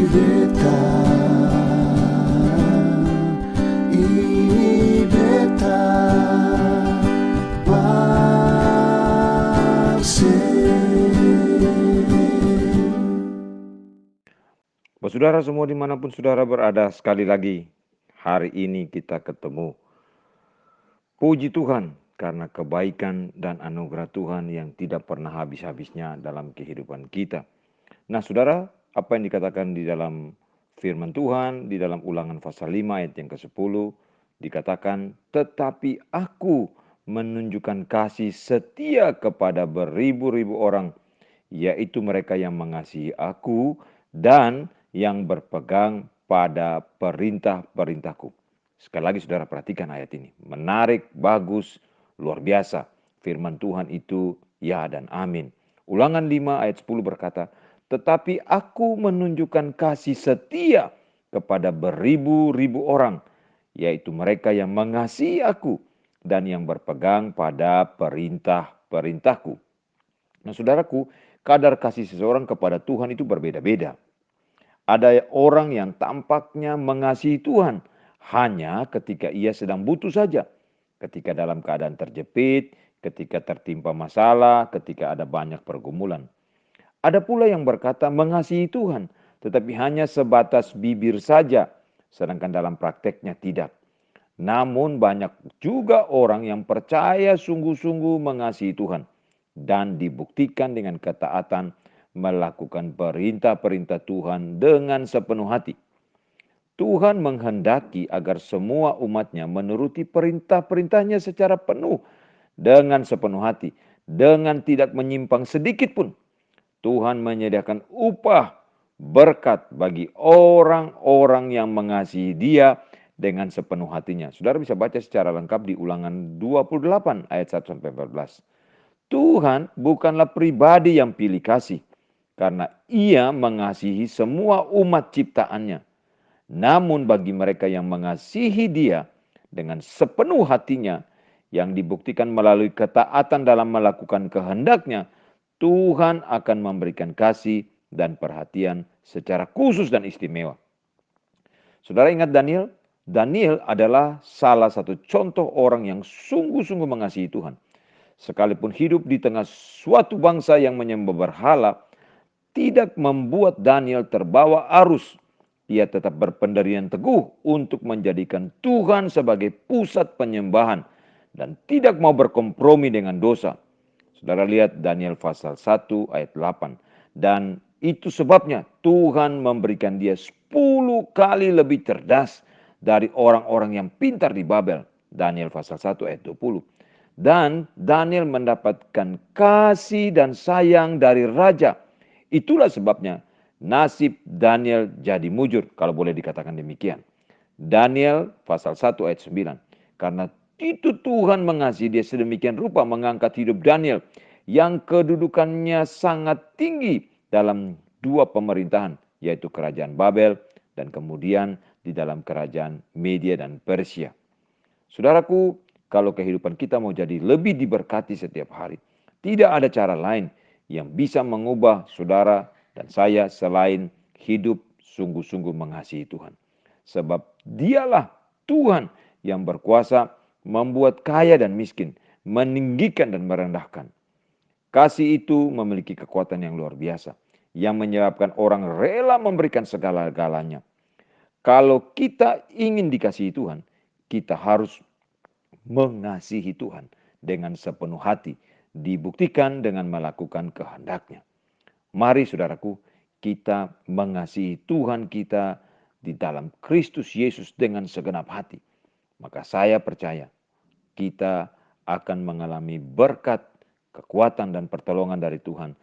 beta, ini beta, Saudara semua dimanapun saudara berada, sekali lagi hari ini kita ketemu. Puji Tuhan karena kebaikan dan anugerah Tuhan yang tidak pernah habis-habisnya dalam kehidupan kita. Nah saudara, apa yang dikatakan di dalam firman Tuhan, di dalam Ulangan pasal 5 ayat yang ke-10, dikatakan, tetapi aku menunjukkan kasih setia kepada beribu-ribu orang, yaitu mereka yang mengasihi aku dan yang berpegang pada perintah-perintahku. Sekali lagi saudara perhatikan ayat ini. Menarik, bagus, luar biasa. Firman Tuhan itu ya dan amin. Ulangan 5 ayat 10 berkata, tetapi aku menunjukkan kasih setia kepada beribu-ribu orang, yaitu mereka yang mengasihi aku dan yang berpegang pada perintah-perintahku. Nah saudaraku, kadar kasih seseorang kepada Tuhan itu berbeda-beda. Ada orang yang tampaknya mengasihi Tuhan hanya ketika ia sedang butuh saja. Ketika dalam keadaan terjepit, ketika tertimpa masalah, ketika ada banyak pergumulan. Ada pula yang berkata mengasihi Tuhan, tetapi hanya sebatas bibir saja, sedangkan dalam prakteknya tidak. Namun banyak juga orang yang percaya sungguh-sungguh mengasihi Tuhan dan dibuktikan dengan ketaatan melakukan perintah-perintah Tuhan dengan sepenuh hati. Tuhan menghendaki agar semua umatnya menuruti perintah-perintahnya secara penuh dengan sepenuh hati, dengan tidak menyimpang sedikit pun. Tuhan menyediakan upah berkat bagi orang-orang yang mengasihi Dia dengan sepenuh hatinya. Saudara bisa baca secara lengkap di Ulangan 28 ayat 1-14. Tuhan bukanlah pribadi yang pilih kasih, karena ia mengasihi semua umat ciptaannya. Namun bagi mereka yang mengasihi dia dengan sepenuh hatinya, yang dibuktikan melalui ketaatan dalam melakukan kehendaknya, Tuhan akan memberikan kasih dan perhatian secara khusus dan istimewa. Saudara ingat Daniel? Daniel adalah salah satu contoh orang yang sungguh-sungguh mengasihi Tuhan. Sekalipun hidup di tengah suatu bangsa yang menyembah berhala, tidak membuat Daniel terbawa arus. Ia tetap berpendirian teguh untuk menjadikan Tuhan sebagai pusat penyembahan dan tidak mau berkompromi dengan dosa. Saudara lihat Daniel pasal 1 ayat 8. Dan itu sebabnya Tuhan memberikan dia 10 kali lebih cerdas dari orang-orang yang pintar di Babel. Daniel pasal 1 ayat 20. Dan Daniel mendapatkan kasih dan sayang dari raja. Itulah sebabnya nasib Daniel jadi mujur, kalau boleh dikatakan demikian. Daniel pasal 1 ayat 9. Karena itu Tuhan mengasihi dia sedemikian rupa mengangkat hidup Daniel yang kedudukannya sangat tinggi dalam dua pemerintahan, yaitu kerajaan Babel dan kemudian di dalam kerajaan Media dan Persia. Saudaraku, kalau kehidupan kita mau jadi lebih diberkati setiap hari, tidak ada cara lain yang bisa mengubah saudara dan saya selain hidup sungguh-sungguh mengasihi Tuhan. Sebab dialah Tuhan yang berkuasa membuat kaya dan miskin, meninggikan dan merendahkan. Kasih itu memiliki kekuatan yang luar biasa, yang menyebabkan orang rela memberikan segala-galanya. Kalau kita ingin dikasihi Tuhan, kita harus mengasihi Tuhan dengan sepenuh hati, dibuktikan dengan melakukan kehendaknya. Mari saudaraku, kita mengasihi Tuhan kita di dalam Kristus Yesus dengan segenap hati. Maka saya percaya kita akan mengalami berkat, kekuatan dan pertolongan dari Tuhan.